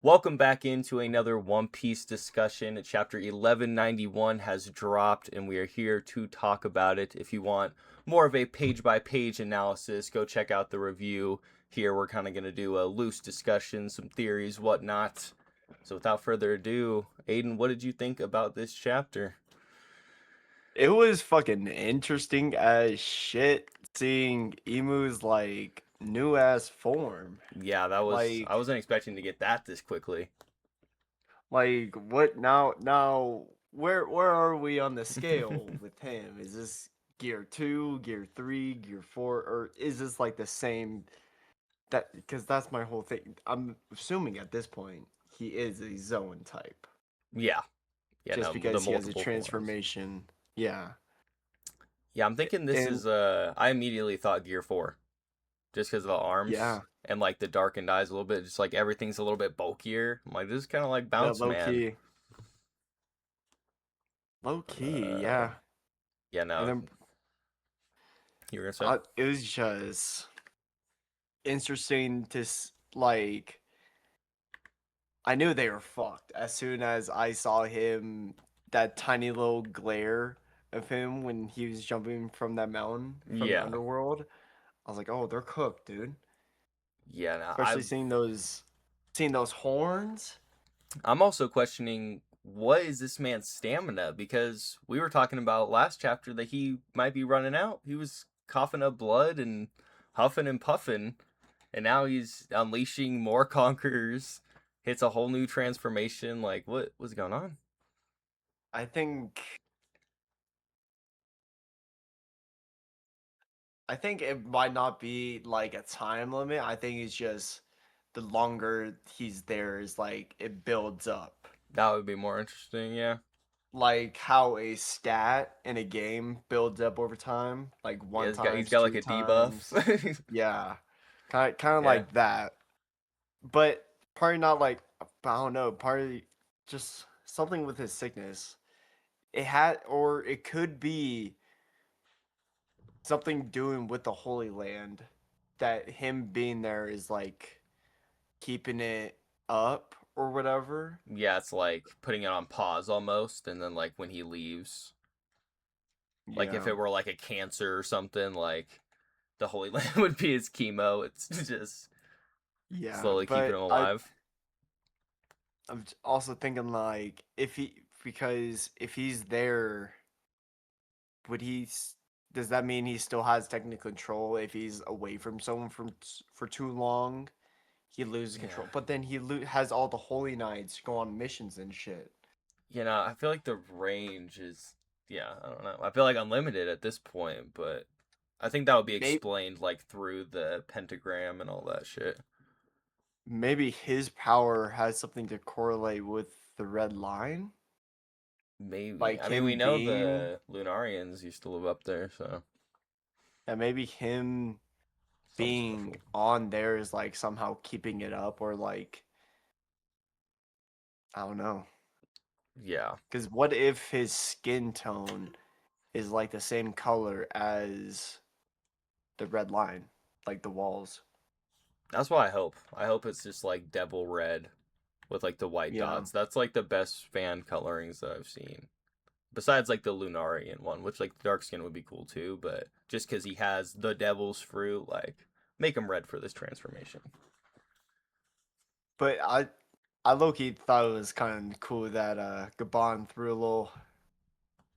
Welcome back into another One Piece discussion. Chapter 1191 has dropped, and we are here to talk about it. If you want more of a page by page analysis, go check out the review. Here, we're kind of going to do a loose discussion, some theories, whatnot. So, without further ado, Aiden, what did you think about this chapter? It was fucking interesting as shit seeing Emu's new ass form. Yeah, that was. I Like wasn't expecting to get that this quickly. what now where are we on the scale with him? Is this gear 2, gear 3, gear 4, or is this like the same that because that's my whole thing. I'm assuming at this point he is a Zoan type Yeah. Yeah, just no, the because he has a multiple forms. transformation. Yeah. Yeah, I'm thinking this And is, I immediately thought Gear 4. Just because of the arms yeah, and like the darkened eyes a little bit, just like everything's a little bit bulkier. I'm like, this is kind of like yeah, Bounce Man. low But, key, yeah. yeah, And no, then you were gonna say? it was just interesting to I knew they were fucked as soon as I saw him, that tiny little glare of him when he was jumping from that mountain from the Yeah, underworld. I was like, oh, they're cooked, dude. yeah. No, Especially seeing those horns. I'm also questioning what is this man's stamina because we were talking about last chapter that he might be running out. He was coughing up blood and huffing and puffing, and now he's unleashing more conquerors. Hits a whole new transformation. Like, what's going on? I think I think it might not be like a time limit. I think it's just the longer he's there is like it builds up. That would be more interesting. Yeah. Like how a stat in a game builds up over time, like Yeah, one he's times, got like two a debuff. times. Yeah, kind of Yeah. like that. But probably not like I don't know. Probably just something with his sickness. It had, or it could be something doing with the Holy Land. That him being there is like keeping it up or whatever. Yeah, it's like putting it on pause almost, and then like when he leaves, like if Yeah, it were like a cancer or something, like the Holy Land would be his chemo. It's just yeah. slowly keeping But him I alive. I'm also thinking like because if he's there, would does that mean he still has technical control if he's away from someone for too long? He loses Yeah. control, but then has all the holy knights to go on missions and shit. I feel like the range is, yeah, I don't know. I feel like unlimited at this point, but I think that would be Maybe explained like through the pentagram and all that shit. maybe his power has something to correlate with the red line, Maybe. like I mean, we him know being, the Lunarians used to live up there, so and maybe him some being special. on there is like somehow keeping it up, or like I don't know. Yeah. Because what if his skin tone is like the same color as the red line, like the walls? That's what I hope. I hope it's just like devil red with like the white Yeah. dots. That's like the best fan colorings that I've seen. Besides like the Lunarian one, which like the dark skin would be cool too, but just because he has the devil's fruit, like make him red for this transformation. But I low key thought it was kind of cool that Gabon threw a little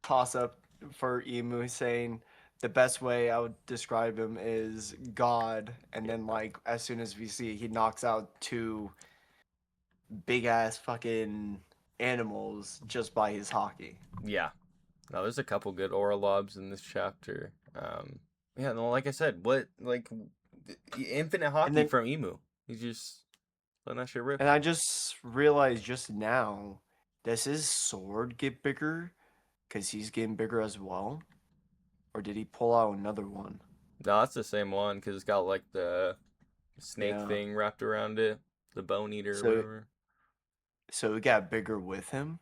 toss up for Emu saying the best way I would describe him is God, and Yeah. then like as soon as we see he knocks out two big ass fucking animals just by his hockey. Yeah. No, there's a couple good Oralobs in this chapter. Yeah, no, like I said, what like infinite And hockey then from Emu. He's just letting that shit rip. and I just realized just now, does his sword get bigger? Cause he's getting bigger as well, or did he pull out another one? No, that's the same one because it's got like the snake Yeah. thing wrapped around it, the bone eater or So whatever. so it got bigger with him.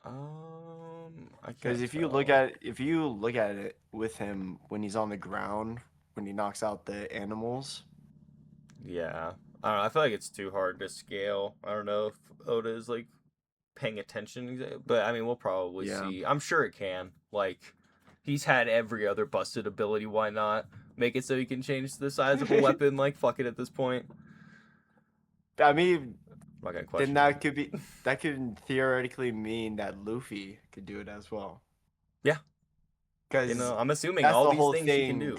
I Because can't tell. if you look at it with him when he's on the ground, when he knocks out the animals, Yeah. I don't know. I feel like it's too hard to scale. I don't know if Oda is like paying attention, but I mean, we'll probably Yeah. see. I'm sure it can. Like, he's had every other busted ability. Why not make it so he can change the size of a weapon? Like, fuck it at this point. I mean, I'm not gonna then question it. that could theoretically mean that Luffy could do it as well. Yeah, Because I'm assuming that's all the these whole things he can thing. do.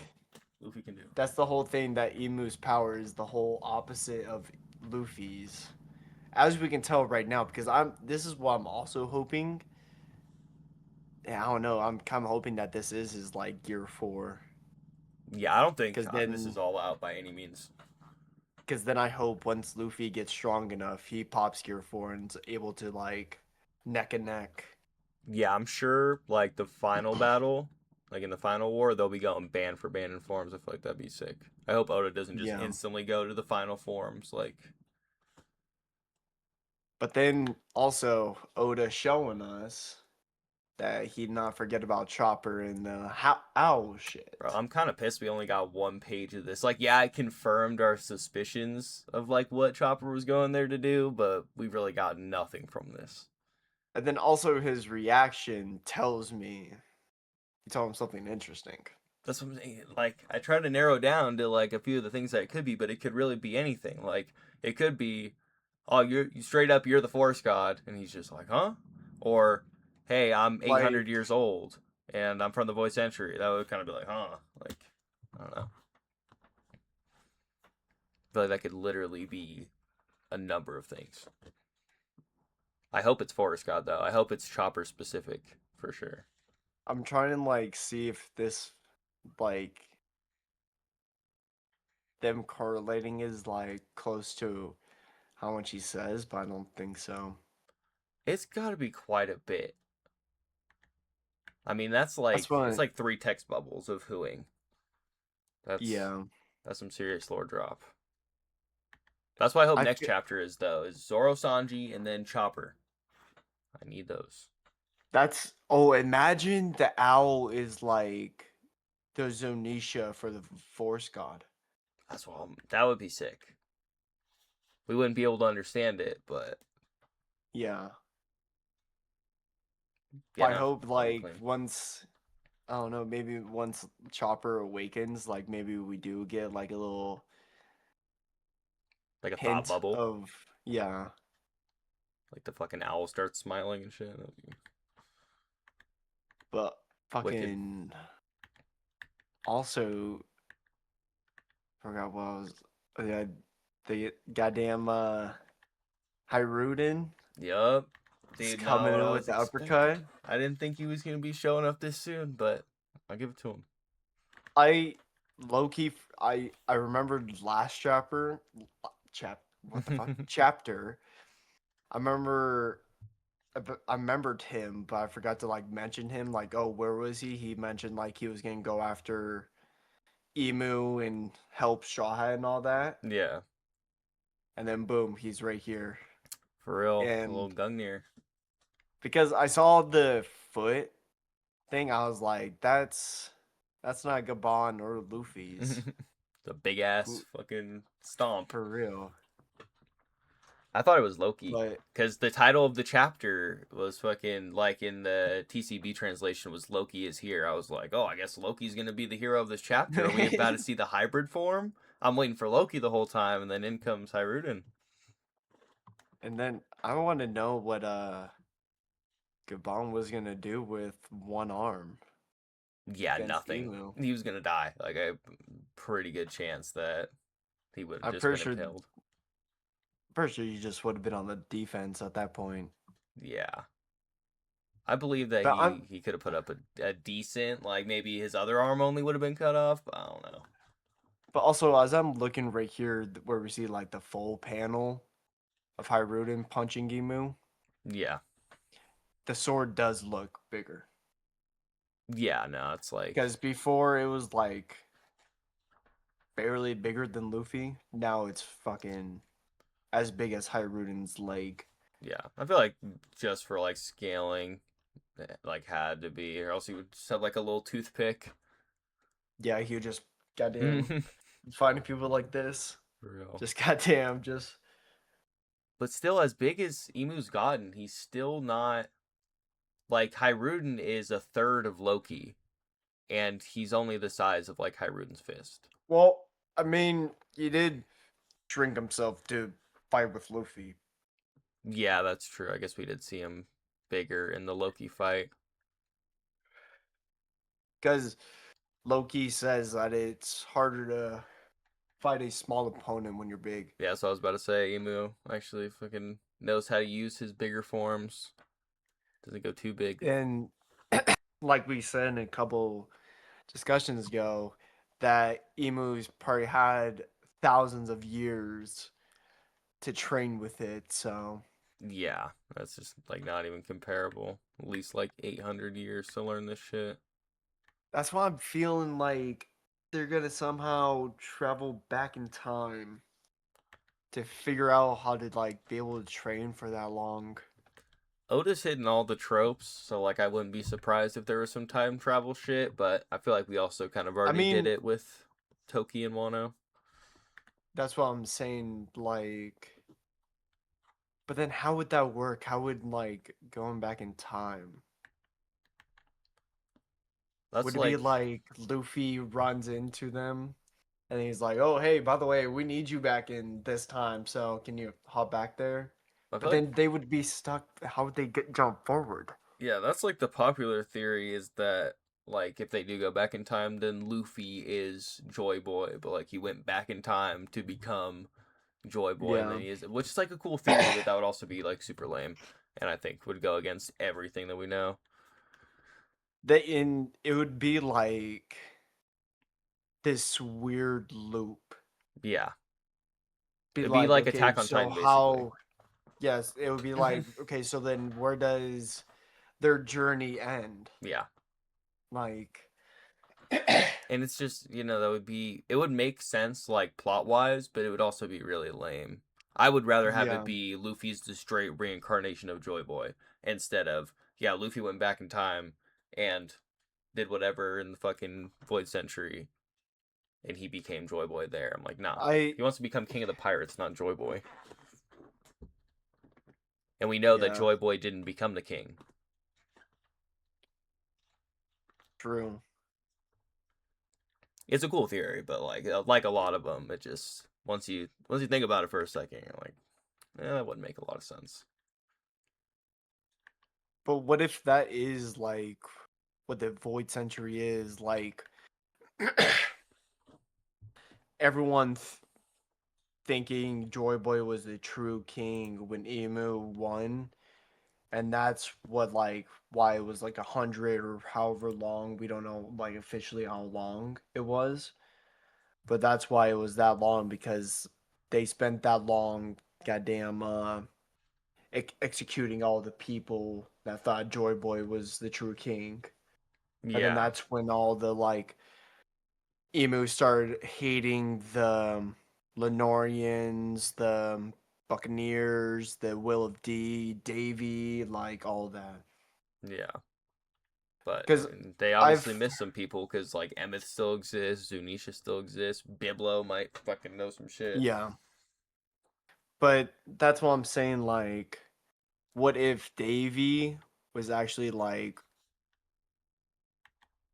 Luffy can do. That's the whole thing that Emu's power is the whole opposite of Luffy's. As we can tell right now, because this is what I'm also hoping. Yeah, I don't know. I'm kind of hoping that this is his like gear 4. Yeah, I don't think Because this then is all out by any means. because then I hope once Luffy gets strong enough, he pops Gear 4 and is able to like neck and neck. Yeah, I'm sure like the final battle, like in the final war, they'll be going band for band in forms. I feel like that'd be sick. I hope Oda doesn't just Yeah. instantly go to the final forms. Like, But then also Oda showing us that he'd not forget about Chopper and how owl shit. bro, I'm kind of pissed we only got 1 page of this. Like, yeah, it confirmed our suspicions of like what Chopper was going there to do, but we really got nothing from this. And then also his reaction tells me he told him something interesting. That's what I'm saying. Like, I tried to narrow down to like a few of the things that it could be, but it could really be anything. Like, it could be, oh, you're straight up, you're the Force God, and he's just like, huh? Or, hey, I'm 800 Like years old and I'm from the voice century. That would kind of be like, huh? Like, I don't know. I feel like that could literally be a number of things. I hope it's Forest God though. I hope it's Chopper specific for sure. I'm trying to like see if this like them correlating is like close to how much he says, but I don't think so. It's got to be quite a bit. I mean, That's it's what, like 3 text bubbles of hooing. That's yeah. that's some serious lore drop. That's why I hope I next feel chapter is though is Zoro Sanji and then Chopper. I need those. that's oh, imagine the owl is like the Zonisha for the Force God. That's what that would be sick. We wouldn't be able to understand it, but Yeah. yeah, I no, hope that'd be like clean. once I don't know, maybe once Chopper awakens, like maybe we do get like a little Like a thought hint bubble. of yeah. Like the fucking owl starts smiling and shit. That'd be But wicked. fucking also forgot what I was yeah, the goddamn Hiruden Yup. is Dude, not coming what in I with was the expecting. uppercut. I didn't think he was gonna be showing up this soon, but I'll give it to him. I low key I remembered last what the fuck chapter. I remember I remembered him, but I forgot to like mention him. Like, oh, where was he? He mentioned like he was gonna go after Emu and help Straw Hat and all that. Yeah, And then boom, he's right here. for real. A little And Gungnir. because I saw the foot thing, I was like, that's not Gabon or Luffy's. The big ass Who fucking stomp. for real. I thought it was Loki But because the title of the chapter was fucking like in the TCB translation was Loki is here. I was like, oh, I guess Loki's gonna be the hero of this chapter. Are we about to see the hybrid form? I'm waiting for Loki the whole time, and then in comes Hiruden. and then I want to know what Gabon was gonna do with one arm Yeah, against nothing. Emu. He was gonna die. Like a pretty good chance that he would have I'm just pretty been sure impaled. you just would have been on the defense at that point. Yeah. I believe that But he could have put up a decent, like maybe his other arm only would have been cut off, but I don't know. also as I'm looking right here where we see like the full panel of Hiruden punching Emu, Yeah. the sword does look bigger. Yeah, no, it's like Because before it was like barely bigger than Luffy. Now it's fucking as big as Hiruden's leg. yeah. I feel like just for like scaling like had to be, or else he would just have like a little toothpick. Yeah, he would just goddamn finding people like this. For real. Just goddamn, just But still, as big as Emu's gotten, he's still not like Hyruden is a third of Loki, and he's only the size of like Hyruden's fist. well. I mean, he did shrink himself to fight with Luffy Yeah, that's true. I guess we did see him bigger in the Loki fight. because Loki says that it's harder to fight a small opponent when you're big. Yeah, so I was about to say Emu actually fucking knows how to use his bigger forms. Doesn't go too big. And like we said in a couple discussions ago, that emus probably had thousands of years to train with it. So Yeah, that's just like not even comparable. At least like 800 years to learn this shit. that's why I'm feeling like they're gonna somehow travel back in time to figure out how to like be able to train for that long. Oda's hitting all the tropes, so like I wouldn't be surprised if there was some time travel shit, but I feel like we also kind of I already did mean, it with Toki and Wano. that's what I'm saying. Like, but then how would that work? How would like going back in time? That's Would it be like like Luffy runs into them and he's like, "Oh, hey, by the way, we need you back in this time, so can you hop back there?" I But feel like then they would be stuck. How would they get jump forward? yeah, that's like the popular theory is that like if they do go back in time, then Luffy is Joy Boy, but like he went back in time to become Joy Boy, and then Yeah, he is, which is like a cool theory, but that would also be like super lame, and I think would go against everything that we know. they in it would be like this weird loop. Yeah, Be it'd be like, like okay, Attack on so Titan, basically. how? Yes, it would be like, okay, so then where does their journey end? Yeah, Like, and it's just that would be it would make sense like plot wise, but it would also be really lame. I would rather have it yeah, be Luffy's the straight reincarnation of Joy Boy instead of yeah, Luffy went back in time and did whatever in the fucking Void Century and he became Joy Boy there. I'm like, nah. I, He wants to become king of the pirates, not Joy Boy. And we know that yeah, Joy Boy didn't become the king. true. It's a cool theory, but like a lot of them, it just once you think about it for a second, you're like, that wouldn't make a lot of sense. But what if that is like what the Void Century is? Like, everyone thinking Joy Boy was the true king when Emu won, and that's what like why it was like 100 or however long, we don't know like officially how long it was, but that's why it was that long because they spent that long goddamn executing all the people that thought Joy Boy was the true king. And then Yeah, that's when all the like Emu started hating the Lenorians, the Buccaneers, the Will of Davy, like all that. yeah. But Because they obviously I've miss some people because like Emeth still exists, Zunisha still exists, Biblo might fucking know some shit. yeah, but that's what I'm saying. Like, what if Davy was actually like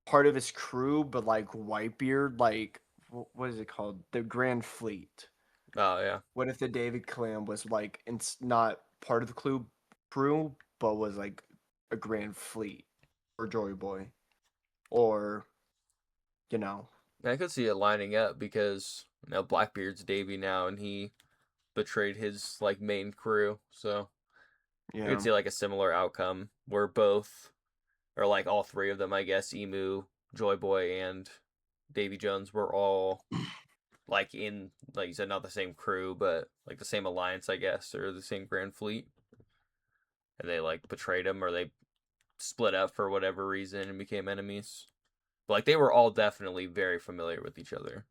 part of his crew, but like Whitebeard, like what is it called? The Grand Fleet. Oh yeah, What if the David clan was like not part of the crew, but was like a Grand Fleet or Joy Boy, or you know, I could see it lining up because Blackbeard's Davy now, and he betrayed his like main crew, so I could yeah, see like a similar outcome where both or like all three of them, I guess, Emu, Joy Boy, and Davy Jones were all like in like you said, not the same crew, but like the same alliance, I guess, or the same Grand Fleet, and they like betrayed him or they split up for whatever reason and became enemies. But like they were all definitely very familiar with each other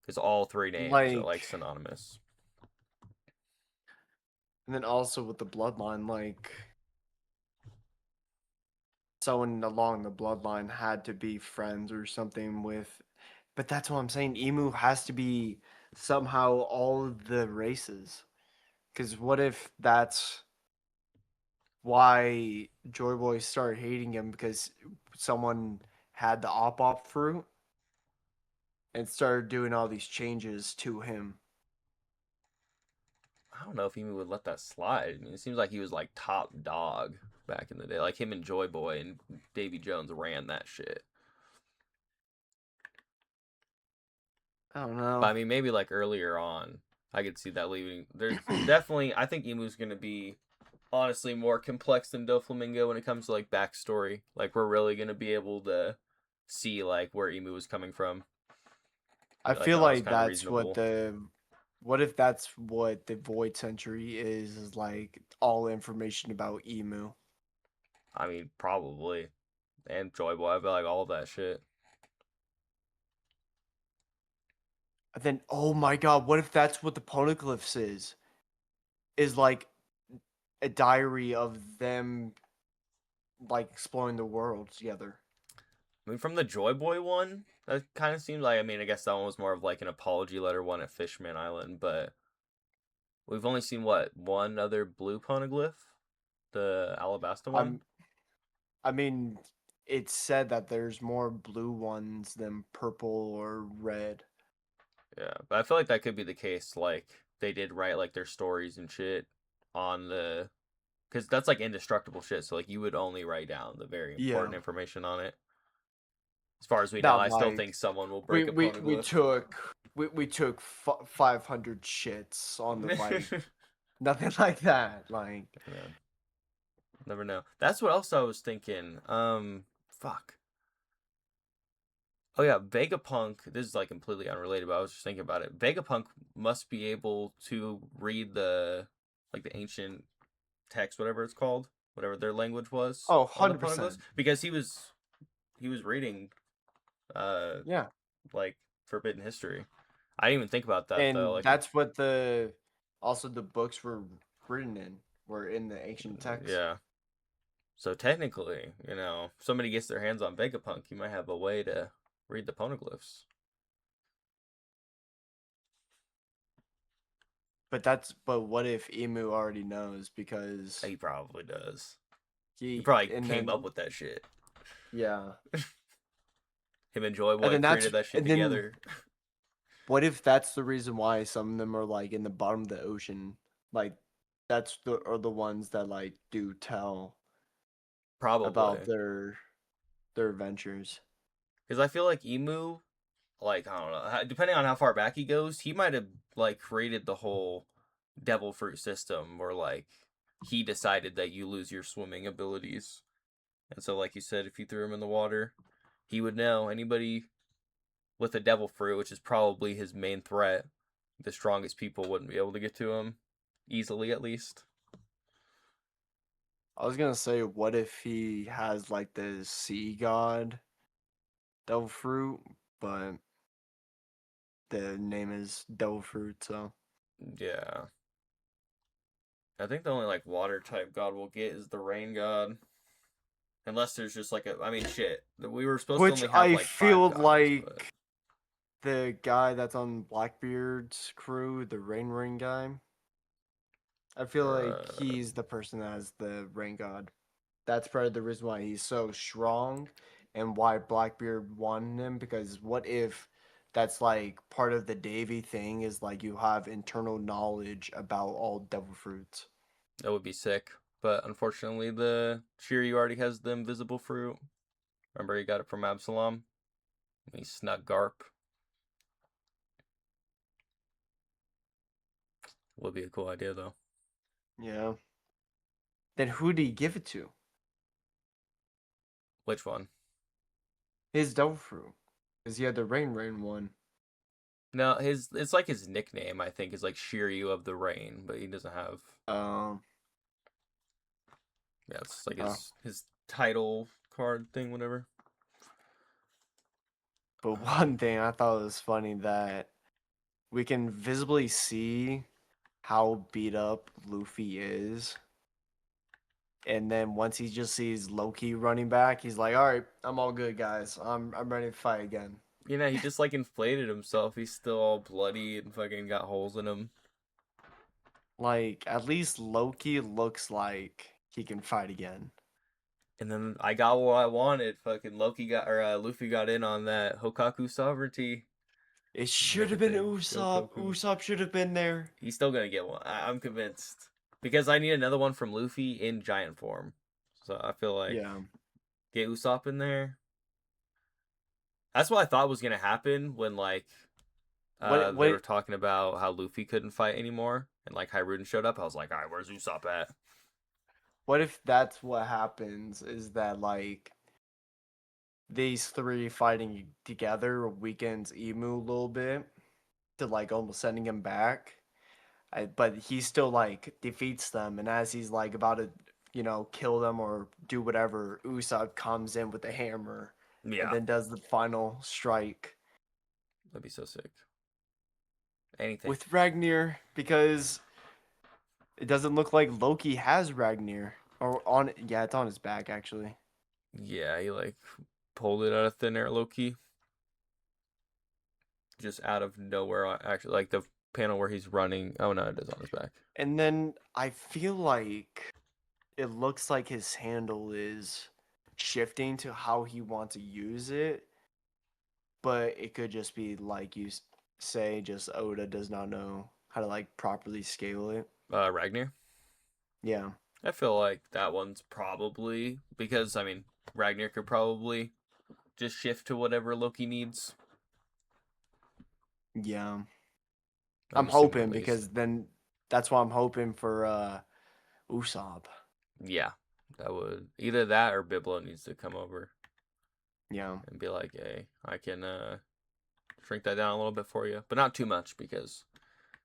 because all three names are like, like synonymous. and then also with the bloodline, like someone along the bloodline had to be friends or something with. But that's what I'm saying. Emu has to be somehow all of the races. Because what if that's why Joy Boy started hating him because someone had the op fruit and started doing all these changes to him? I don't know if Emu would let that slide. I mean, it seems like he was like top dog back in the day. Like him and Joy Boy and Davy Jones ran that shit. I don't But know. I mean, maybe like earlier on, I could see that leaving. There's definitely, I think Emu's gonna be honestly more complex than Doflamingo when it comes to like backstory. Like we're really gonna be able to see like where Emu was coming from. I Like, feel oh, it's like kind of that's what reasonable. the what if that's what the Void Century is like all information about Emu. I mean, probably. And Joy Boy, I feel like all of that shit. And then oh my god, what if that's what the poneglyphs is? Is like a diary of them like exploring the world together. I mean, from the Joy Boy one, that kind of seemed like. I mean, I guess that one was more of like an apology letter one at Fishman Island, but we've only seen what one other blue poneglyph, the Alabasta one. I'm I mean it's said that there's more blue ones than purple or red. Yeah, but I feel like that could be the case. Like they did write like their stories and shit on the, because that's like indestructible shit. So like you would only write down the very Yeah. important information on it. As far as we know, Not I still like think someone will we break a we we poneglyph. took we took 500 shits on the bike. Nothing like that. Like Yeah, never know. That's what else I was thinking. Fuck. Oh yeah, Vegapunk. This is like completely unrelated, but I was just thinking about it. Vegapunk must be able to read the like the ancient text, whatever it's called, whatever their language was oh, on the poneglyphs, 100%. because he was reading uh Yeah. like forbidden history. I didn't even think about that though. And Like, that's what the also the books were written in were in the ancient text. yeah. So technically, if somebody gets their hands on Vegapunk, you might have a way to read the poneglyphs. But what if Emu already knows because He probably does. He he probably and came up then with that shit. yeah. Him and Joy Boy created that shit And then together. what if that's the reason why some of them are like in the bottom of the ocean? Like that's the are the ones that like do tell about Probably. their adventures. Because I feel like Emu, like, I don't know, depending on how far back he goes, he might have, like, created the whole devil fruit system where, like, he decided that you lose your swimming abilities. And so, like you said, if you threw him in the water, he would know. Anybody with a devil fruit, which is probably his main threat, the strongest people wouldn't be able to get to him. Easily, at least. I was gonna say, what if he has like the sea god devil fruit, but the name is devil fruit, so Yeah. I think the only, like, water type god we'll get is the rain god. Unless there's just like I mean, shit. We were supposed to which only have I like five feel gods, but like the guy that's on Blackbeard's crew, the Rain Ring guy. I feel like uh, he's the person that has the rain god. That's part of the reason why he's so strong and why Blackbeard wanted him. Because what if that's like part of the Davy thing is like you have internal knowledge about all devil fruits. that would be sick. But unfortunately, the Shiryu already has the invisible fruit. Remember, he got it from Absalom. He snuck Garp. Would be a cool idea though. Yeah. Then who did he give it to? Which one? His devil fruit. Because he had the rain one. No, his it's like his nickname. I think is like Shiryu of the Rain, but he doesn't have. Um, Yeah, it's like uh, his title card thing, whatever. but one thing I thought was funny that we can visibly see how beat up Luffy is. And then once he just sees Loki running back, he's like, "All right, I'm all good, guys. I'm ready to fight again." You know, he just like inflated himself. He's still all bloody and fucking got holes in him. Like, at least Loki looks like he can fight again. And then I got what I wanted. Fucking Loki got or Luffy got in on that Hokaku sovereignty It and should have been everything. Go Usopp. Goku. Usopp should have been there. He's still gonna get one. I'm convinced because I need another one from Luffy in giant form. So I feel like Yeah. get Usopp in there. That's what I thought was gonna happen when like What they were what talking about how Luffy couldn't fight anymore and like Hyrule showed up. I was like, all right, where's Usopp at? what if that's what happens is that like these three fighting together weakens Emu a little bit to like almost sending him back. But he still like defeats them, and as he's like about to, kill them or do whatever, Usopp comes in with the hammer and Yeah, then does the final strike that'd be so sick. Anything. with Ragnar because it doesn't look like Loki has Ragnar or on. Yeah, it's on his back actually. Yeah, he like pulled it out of thin air, low key, just out of nowhere. Actually, like the panel where he's running. Oh no, it is on his back. And then I feel like it looks like his handle is shifting to how he wants to use it, but it could just be like you say, just Oda does not know how to like properly scale it. Ragnar. Yeah, I feel like that one's probably because I mean Ragnar could probably just shift to whatever Loki needs. yeah. I'm I'm assuming at hoping least. because then that's why I'm hoping for Usopp. Yeah, that would either that or Biblo needs to come over Yeah, and be like, "Hey, I can shrink that down a little bit for you, but not too much because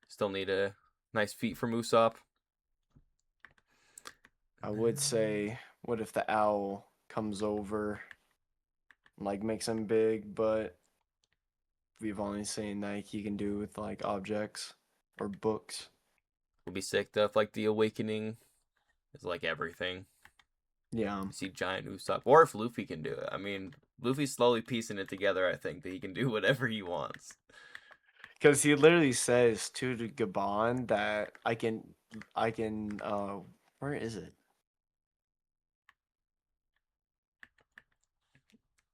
still need a nice feat from Usopp." I would say, what if the owl comes over, and, like makes him big, but we've only seen like he can do with like objects or books. Would be sick though if like the awakening is like everything. Yeah, You see giant Usopp, or if Luffy can do it. I mean, Luffy's slowly piecing it together. I think that he can do whatever he wants. because he literally says to the Gabon that I can. Where is it?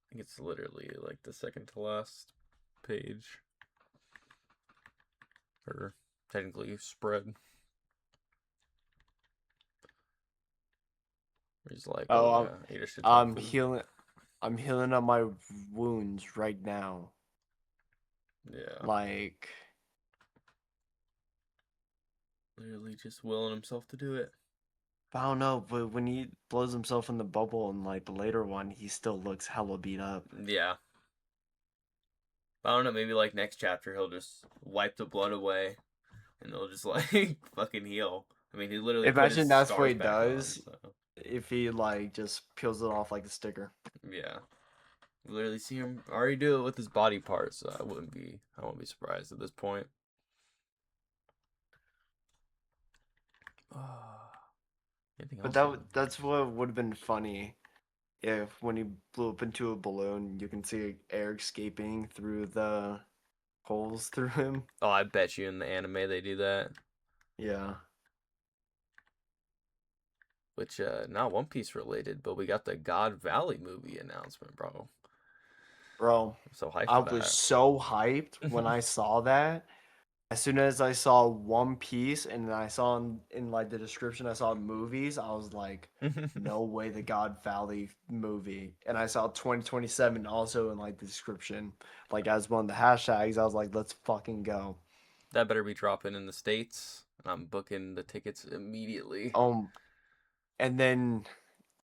I think it's literally like the second to last page, or technically spread. He's like, oh Oh, yeah, eat a shit ton of I'm food. healing. I'm healing up my wounds right now. Yeah, Like literally just willing himself to do it. I don't know, but when he blows himself in the bubble in like the later one, he still looks hella beat up. Yeah, I don't know. Maybe like next chapter he'll just wipe the blood away and he'll just like fucking heal. I mean, he literally put his Imagine that's what scars he back on. does So if he like just peels it off like a sticker. yeah, you literally see him already do it with his body parts. So I wouldn't be surprised at this point. Anything But else? that's what would have been funny if when he blew up into a balloon, you can see air escaping through the holes through him. Oh, I bet you in the anime they do that. Yeah. Which not One Piece related, but we got the God Valley movie announcement, bro. Bro, I'm so hyped I for was that. so hyped when I saw that. As soon as I saw One Piece and I saw in like the description, I saw movies, I was like, no way the God Valley movie. And I saw 2027 also in like the description, like as one of the hashtags. I was like, let's fucking go. That better be dropping in the States. And I'm booking the tickets immediately. Um, and then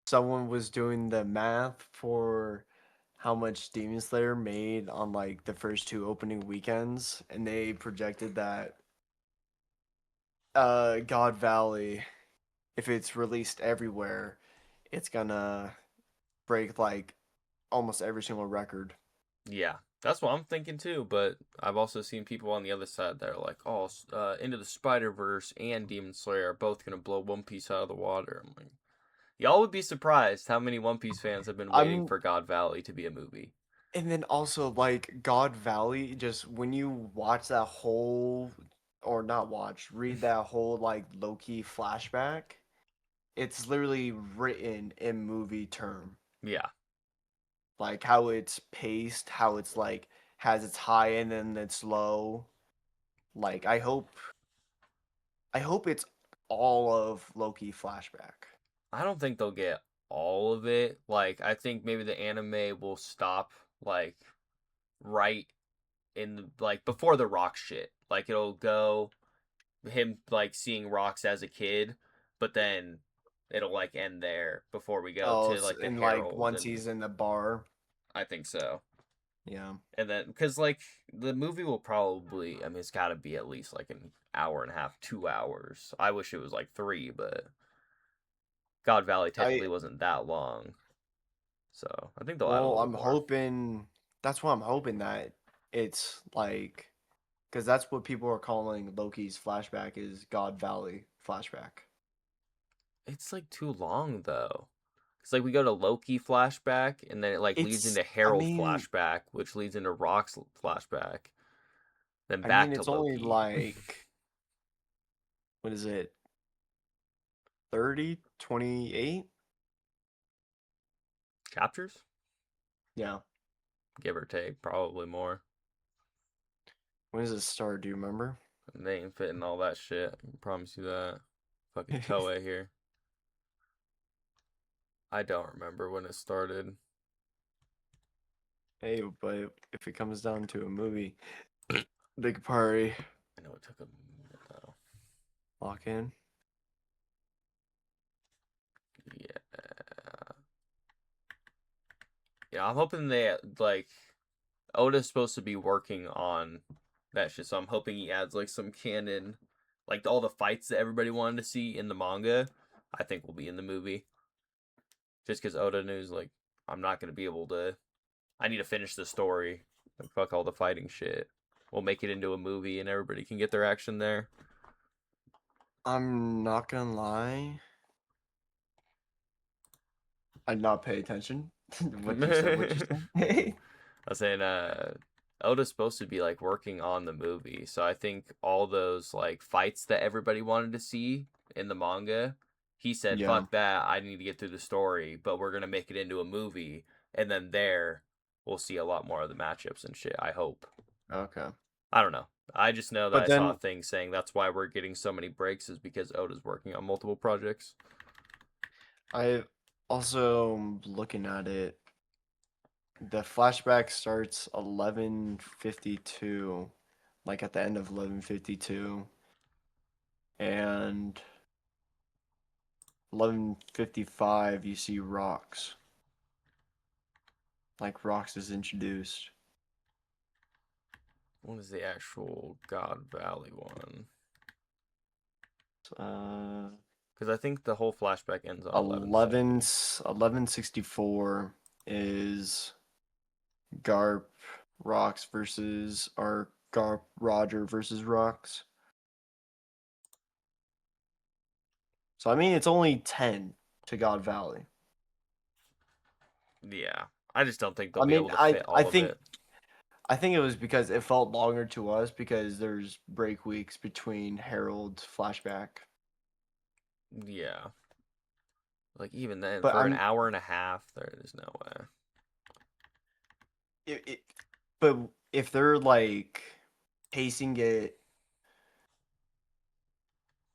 someone was doing the math for how much Demon Slayer made on like the first two opening weekends, and they projected that God Valley, if it's released everywhere, it's gonna break like almost every single record. Yeah, that's what I'm thinking too. But I've also seen people on the other side that are like, "Oh, Into the Spider Verse and Demon Slayer are both gonna blow One Piece out of the water." I'm like, y'all would be surprised how many One Piece fans have been waiting I'm for God Valley to be a movie. And then also like God Valley, just when you watch that whole, or not watch, read that whole like Loki flashback, it's literally written in movie term. Yeah. Like how it's paced, how it's like has its high and then its low. Like I hope it's all of Loki flashback. I don't think they'll get all of it. Like, I think maybe the anime will stop, like, right in the, like, before the rock shit. Like, it'll go him, like, seeing rocks as a kid, but then it'll, like, end there before we go Oh, to, like, the and like Herald. once And he's in the bar. I think so. Yeah. And then, because, like, the movie will probably, I mean, it's got to be at least, like, an hour and a half, 2 hours. I wish it was, like, three, but God Valley I technically wasn't that long. So I think they'll add a Well, little bit I'm more. hoping that's why I'm hoping that it's like because that's what people are calling Loki's flashback is God Valley flashback. It's like too long though. Cause like we go to Loki flashback, and then it like leads It's into I Harold mean flashback, which leads into Rock's flashback, then I mean back to it's only Loki. like what is it? 30, 28? Chapters, Yeah. give or take, probably more. When does it start? Do you remember? And they ain't fitting all that shit. I can promise you that. Fucking Toei here. I don't remember when it started. Hey, but if it comes down to a movie, big party, I know it took a minute though. lock in. Yeah. Yeah, I'm hoping they like Oda's supposed to be working on that shit, so I'm hoping he adds like some canon, like all the fights that everybody wanted to see in the manga. I think will be in the movie, just because Oda knows like I'm not gonna be able to. I need to finish the story. Like, fuck all the fighting shit. We'll make it into a movie, and everybody can get their action there. I'm not gonna lie. I did not pay attention. What you said, what you said. I was saying, Oda's supposed to be like working on the movie, so I think all those like fights that everybody wanted to see in the manga, he said, Yeah. "Fuck that! I need to get through the story, but we're gonna make it into a movie, and then there we'll see a lot more of the matchups and shit." I hope. Okay. I don't know. I just know that But I saw a then thing saying that's why we're getting so many breaks is because Oda's working on multiple projects. I also looking at it, the flashback starts 11:52, like at the end of 11:52, and 11:55 you see rocks. Like rocks is introduced. What is the actual God Valley one? Uh Because I think the whole flashback ends on 11 1170. 1164 is Garp Rocks versus or Garp Roger versus Rocks. So I mean it's only 10 to God Valley. Yeah. I just don't think they'll I be mean able to fit I all of think it. I think it was because it felt longer to us because there's break weeks between Harold's flashback. Yeah. Like, even then, But for an I'm hour and a half, there is no way. it, but if they're like pacing it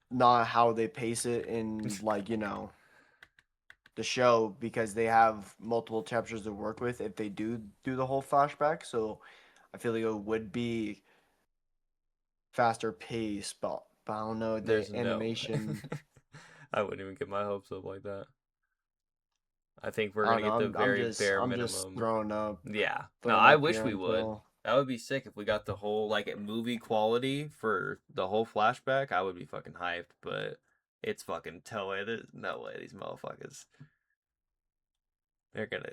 not how they pace it in like, the show because they have multiple chapters to work with if they do the whole flashback. So I feel like it would be faster pace, but I don't know There's the no way. animation. I wouldn't even get my hopes up like that. I think we're I gonna don't know. get the I'm very just bare I'm just minimum. throwing up Yeah. No, throwing I up wish here we would. until That would be sick if we got the whole, like, movie quality for the whole flashback. I would be fucking hyped, but it's fucking Toei. There's no way these motherfuckers. They're gonna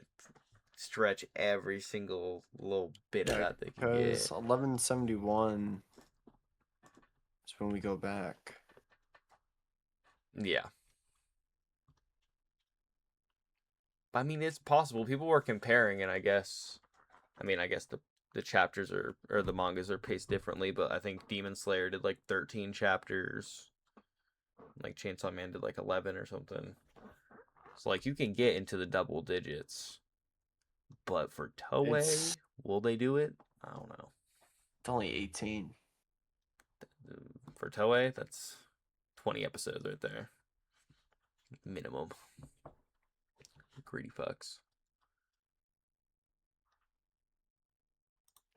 stretch every single little bit of yeah, that they can because get. 1171 is when we go back. Yeah. I mean, it's possible. People were comparing, and I guess I mean, I guess the chapters are or the mangas are paced differently, but I think Demon Slayer did like 13 chapters. Like Chainsaw Man did like 11 or something. So like you can get into the double digits. But for Toei, It's will they do it? I don't know. only 18. For Toei, that's 20 episodes right there. Minimum. Greedy fucks.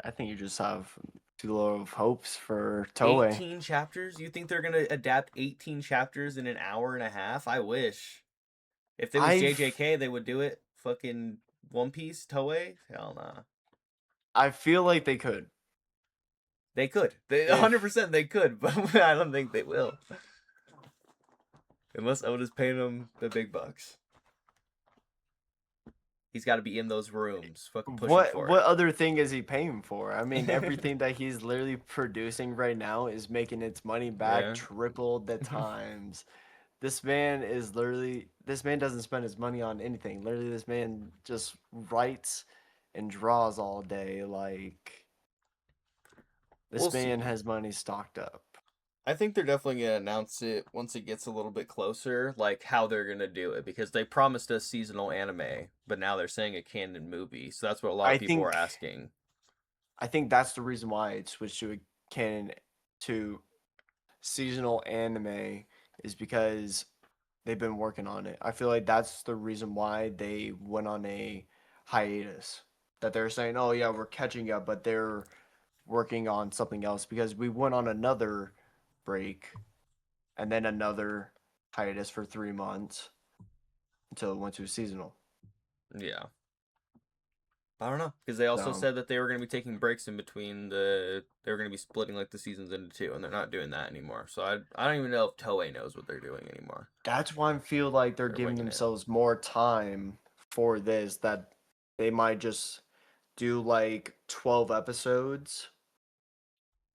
I think you just have too low of hopes for Toei. 18 chapters? You think they're going to adapt 18 chapters in an hour and a half? I wish. If it was I've JJK, they would do it. Fucking One Piece, Toei? Hell nah. I feel like they could. They could. They If 100% they could, but I don't think they will. Unless Oda's paying them the big bucks. He's got to be in those rooms, fucking pushing for what it. other thing is he paying for? I mean, everything that he's literally producing right now is making its money back Yeah. triple the times. This man doesn't spend his money on anything. Literally, this man just writes and draws all day. Like, We'll this man see. has money stocked up. I think they're definitely gonna announce it once it gets a little bit closer, like how they're gonna do it, because they promised us seasonal anime, but now they're saying a canon movie. So that's what a lot of I people are think asking. I think that's the reason why it switched to a canon to seasonal anime is because they've been working on it. I feel like that's the reason why they went on a hiatus. That they're saying, "Oh yeah, we're catching up," but they're working on something else because we went on another break and then another hiatus for 3 months until it went to seasonal. Yeah. I don't know, because they also So said that they were gonna be taking breaks in between they were gonna be splitting like the seasons into two, and they're not doing that anymore. So I don't even know if Toei knows what they're doing anymore. that's why I feel like they're They're giving winging it. themselves more time for this. That they might just do like 12 episodes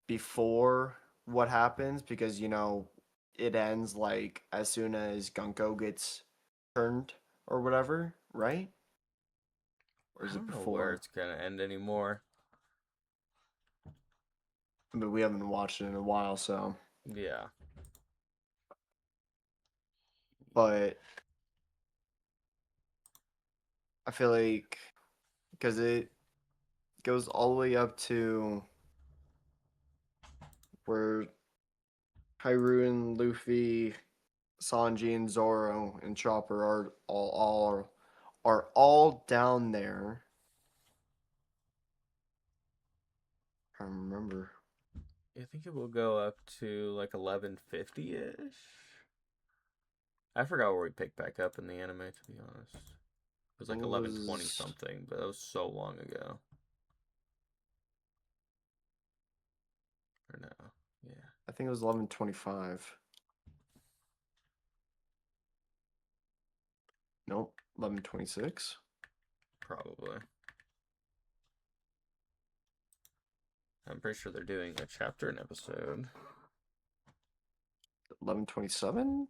before what happens because it ends like as soon as Gunko gets turned or whatever, right? Or I is it don't know where before? it's gonna end anymore. I mean, we haven't watched it in a while, so Yeah. but I feel like because it goes all the way up to where Hyrule and Luffy, Sanji and Zoro and Chopper are all down there. I remember. I think it will go up to like 1150 ish. I forgot where we picked back up in the anime, to be honest. It was I like think it 1120 was something, but that was so long ago. Or no. Yeah. I think it was 1125. Nope, 1126. Probably. I'm pretty sure they're doing a chapter an episode. 1127.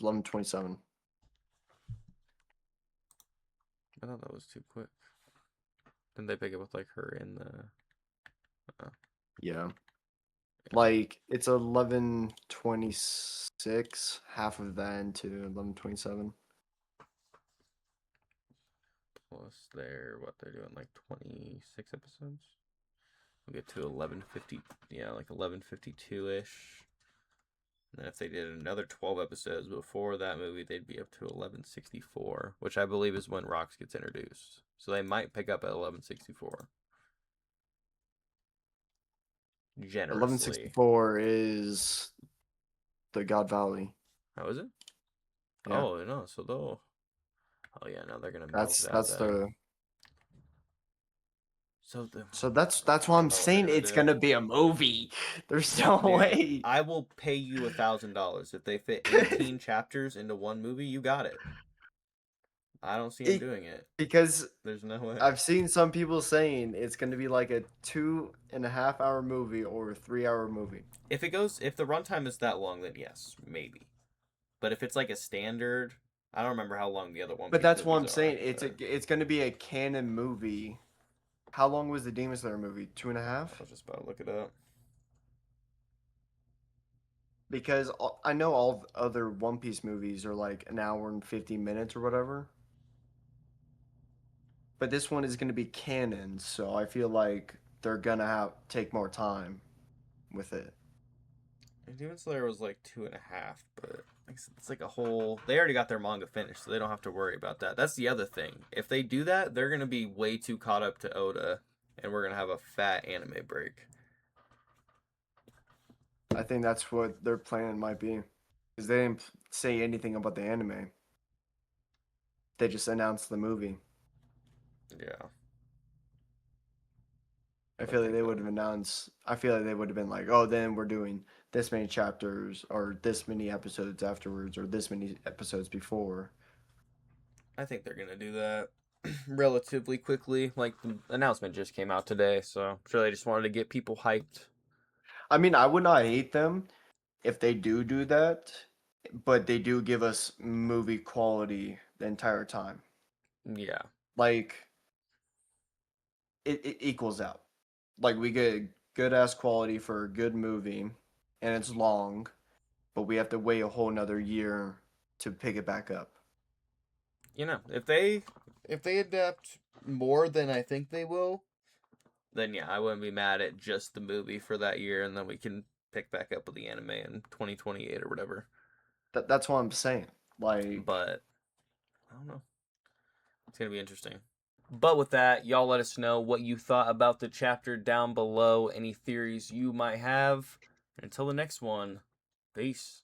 1127. I thought that was too quick. Didn't they pick it with like her in the. Yeah. Yeah. Like it's 1126, half of that into 1127. Plus they're doing like 26 episodes? We'll get to 1150. Yeah, like 1152 ish. And then if they did another 12 episodes before that movie, they'd be up to 1164, which I believe is when Rocks gets introduced. So they might pick up at 1164. Generously. 1164 is the God Valley. How is it? Yeah. Oh, no, so they'll. Oh, yeah, now they're going to milk That's that that's then. the So, the, so that's why I I'm don't know what they're saying going it's to do. gonna be a movie. There's no Dude, way. I will pay you $1,000 if they fit 18 chapters into one movie. You got it. I don't see them It, doing it. because There's no way. I've seen some people saying it's gonna be like a 2.5 hour movie or a 3 hour movie. If the runtime is that long, then yes, maybe. But if it's like a standard, I don't remember how long the other One But Piece that's what movies I'm are. saying. It's going to be a canon movie. How long was the Demon Slayer movie? Two and a I half? was just about to look it up. Because I know all other One Piece movies are like an hour and 50 minutes or whatever. But this one is going to be canon, so I feel like they're going to have take more time with it. Demon Slayer was like 2.5, but it's like a whole. They already got their manga finished, so they don't have to worry about that. That's the other thing. If they do that, they're gonna be way too caught up to Oda, and we're gonna have a fat anime break. I think that's what their plan might be. Because they didn't say anything about the anime. They just announced the movie. Yeah, I I feel like think they would have announced. I feel like they would have been like, "Oh, then we're doing this many chapters, or this many episodes afterwards, or this many episodes before." they're gonna do that relatively quickly. Like the announcement just came out today, so I'm sure they just wanted to get people hyped. I mean, I would not hate them if they do that, but they do give us movie quality the entire time. Yeah, Like it equals out. Like we get good ass quality for a good movie, and it's long, but we have to wait a whole another year to pick it back up. if they adapt more than I think they will, then yeah, I wouldn't be mad at just the movie for that year, and then we can pick back up with the anime in 2028 or whatever. That's what I'm saying. Like, But I don't know. It's gonna be interesting. But with that, y'all let us know what you thought about the chapter down below, any theories you might have. Until the next one, peace.